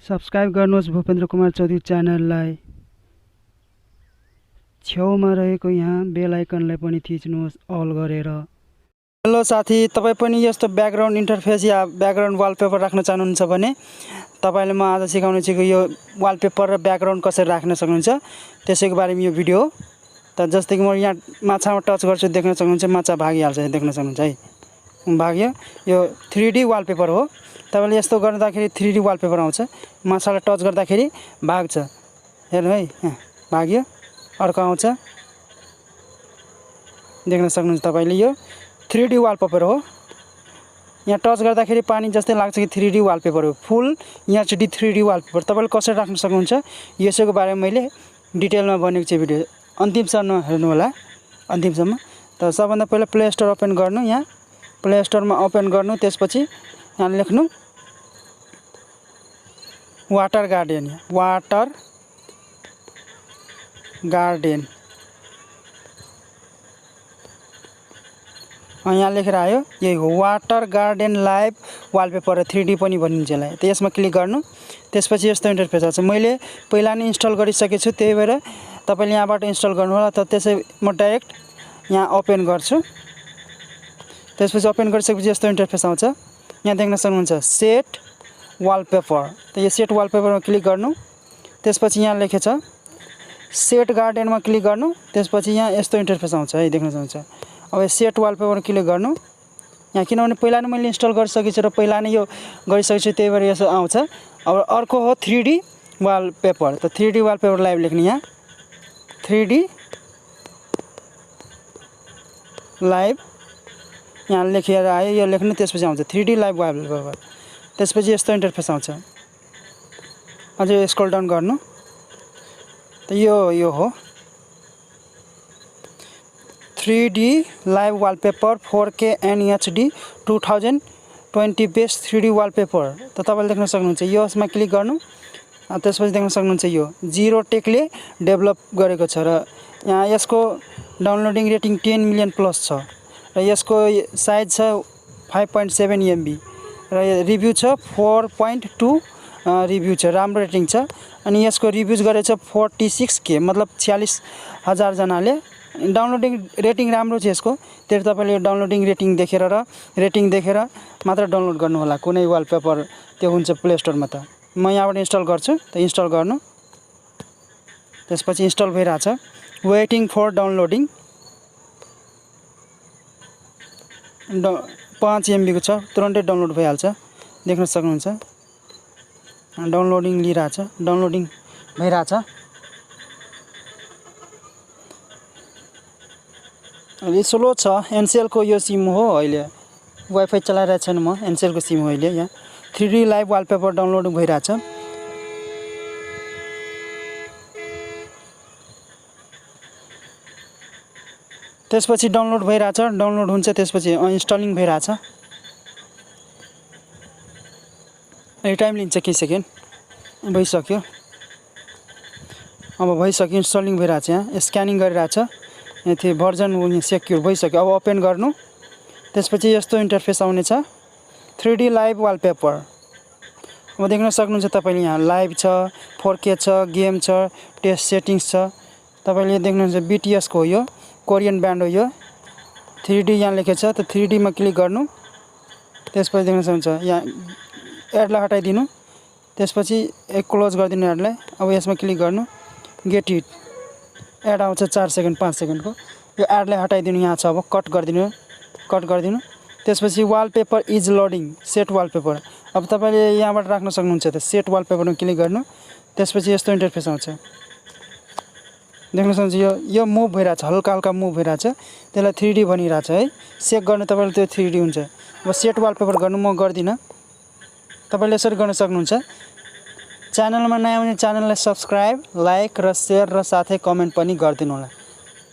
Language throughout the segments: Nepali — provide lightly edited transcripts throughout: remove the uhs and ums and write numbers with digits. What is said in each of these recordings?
सब्स्क्राइब गर्नुहोस् भूपेन्द्र कुमार चौधरी च्यानललाई। छेउमा रहेको यहाँ बेल आइकनलाई पनि थिच्नुहोस् अल गरेर। हेलो साथी, तपाईँ पनि यस्तो ब्याकग्राउन्ड इन्टरफेस या ब्याकग्राउन्ड वालपेपर राख्न चाहनुहुन्छ भने तपाईले म आज सिकाउने छु यो वालपेपर र ब्याकग्राउन्ड कसरी राख्न सक्नुहुन्छ त्यसैको बारेमा यो भिडियो हो। त जस्तै कि म यहाँ माछामा टच गर्छु, देख्न सक्नुहुन्छ माछा भागिहाल्छ, देख्न सक्नुहुन्छ है, भाग्यो। यो 3D वालपेपर हो। तपाईले यस्तो गर्दाखेरि 3D वालपेपर आउँछ। माछालाई टच गर्दाखेरि भाग्छ, हेर्नु है, भाग्यो। अर्को आउँछ, देख्न सक्नुहुन्छ तपाईले, यो 3D वालपेपर हो। यहाँ टच गर्दाखेरि पानी जस्तै लाग्छ कि 3D वालपेपर हो, फुल HD 3D वालपेपर। तपाईले कसरी राख्न सक्नुहुन्छ यसैको बारेमा मैले डिटेलमा भनेको छु भिडियो। अन्तिमसम्म हेर्नु होला, अन्तिमसम्म। त सबभन्दा पहिला प्ले स्टोर ओपन गर्नु। यहाँ प्ले स्टोरमा ओपन गर्नु, त्यसपछि यहाँ लेख्नु वाटर गार्डन। वाटर गार्डन यहाँ लेखेर आयो, यही हो water garden live wallpaper 3D पनि भनिन्छ यसलाई। त यसमा क्लिक गर्नु, त्यसपछि यस्तो इन्टरफेस आउँछ। मैले पहिला नै इन्स्टल गरिसकेको छु, त्यही भएर तपाईले यहाँबाट इन्स्टल गर्नु होला। त त्यसै म डाइरेक्ट यहाँ ओपन गर्छु। त्यसपछि ओपन गरिसकेपछि यस्तो इन्टरफेस आउँछ। यहाँ देख्न सक्नुहुन्छ सेट वालपेपर। त यो सेट वालपेपरमा क्लिक गर्नु, त्यसपछि यहाँ लेखेको छ सेट गार्डनमा क्लिक गर्नु, त्यसपछि यहाँ यस्तो इन्टरफेस आउँछ है, देख्न सक्नुहुन्छ। अब सेट वालपेपरमा क्लिक गर्नु यहाँ, किनभने पहिला नै मैले इन्स्टल गरिसकेको छु र पहिला नै यो गरिसकेको छु, त्यही भएर यसो आउँछ। अब अर्को हो 3D वालपेपर। त 3D वालपेपर लाइभ लेख्ने, यहाँ 3D लाइभ यहाँ लेखेर आयो, यो लेख्नु, त्यसपछि आउँछ 3D लाइभ वालपेपर। त्यसपछि यस्तो इन्टरफेस आउँछ। अझै स्क्रल डाउन गर्नु, त यो हो 3D live wallpaper 4K NHD 2020 best 3D wallpaper. त तपाईले देख्न सक्नुहुन्छ, यसमा क्लिक गर्नु। त्यसपछि देख्न सक्नुहुन्छ यो जीरो टेकले डेभलप गरेको छ र यहाँ यसको डाउनलोडिङ रेटिङ 10 मिलियन प्लस छ र यसको साइज छ 5.7 MB र रिभ्यू छ 4.2 रिभ्यू छ, राम्रो रेटिङ छ। अनि यसको रिभ्यूज गरेछ 46K, मतलब 46,000 जनाले। डाउनलोडिङ रेटिङ राम्रो छ यसको। त्यही तपाईले डाउनलोडिङ रेटिङ देखेर र रेटिङ देखेर मात्र डाउनलोड गर्नु होला। कुनै वालपेपर त्यो हुन्छ प्ले स्टोरमा। त म यहाँबाट इन्स्टल गर्छु। त इन्स्टल गर्नु, त्यसपछि इन्स्टल भइरहेछ, वेटिङ फर डाउनलोडिङ। 5 MB को छ, तुरन्तै डाउनलोड भइहाल्छ, देख्न सक्नुहुन्छ। डाउनलोडिङ लिइरहेछ, डाउनलोडिङ भइरहेछ। अलि स्लो छ। एनसेलको यो सिम हो, अहिले वाइफाई चलाइरहेको छैन म, एनसेलको सिम हो अहिले। यहाँ 3D लाइभ वालपेपर डाउनलोड भइरहेछ। त्यसपछि डाउनलोड भइरहेछ, डाउनलोड हुन्छ, त्यसपछि इन्स्टलिङ भइरहेछ। टाइम लिन्छ, केही सेकेन्ड भइसक्यो। अब भइसक्यो, इन्स्टलिङ भइरहेछ। यहाँ स्क्यानिङ गरिरहेछ, यहाँ भर्जन सेक्युर भइसक्यो। अब ओपन गर्नु, त्यसपछि यस्तो इन्टरफेस आउनेछ 3D लाइभ वालपेपर। अब देख्न सक्नुहुन्छ तपाईले, यहाँ लाइभ छ, 4K छ, गेम छ, टेस्ट सेटिङ्स छ। तपाईले देख्नुहुन्छ BTS को हो, यो कोरियन ब्यान्ड हो। यो 3D यहाँ लेखेको छ। त 3D मा क्लिक गर्नु, त्यसपछि देख्न सक्नुहुन्छ यहाँ एडलाई हटाइदिनु, त्यसपछि क्लोज गरिदिनु एडलाई। अब यसमा क्लिक गर्नु, गेट इट, एड आउँछ 4 सेकेन्ड 5 सेकेन्डको। यो एडलाई हटाइदिनु, यहाँ छ, अब कट गरिदिनु। त्यसपछि wallpaper is loading, set wallpaper. अब तपाईले यहाँबाट राख्न सक्नुहुन्छ। त सेट वालपेपरमा क्लिक गर्नु, त्यसपछि यस्तो इन्टरफेस आउँछ, देख्न सक्नुहुन्छ। यो मुभ भइरहेछ, हल्का हल्का मुभ भइरहेछ, त्यसलाई 3D भनिरहेछ है। सेक गर्नु तपाईले, त्यो 3D हुन्छ। अब सेट वालपेपर गर्नु म गर्दिनँ, तपाईले यसरी गर्न सक्नुहुन्छ। च्यानलमा नयाँ भने च्यानललाई सब्स्क्राइब, लाइक र सेयर र साथै कमेन्ट पनि गरिदिनु होला।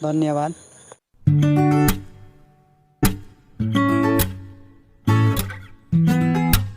धन्यवाद।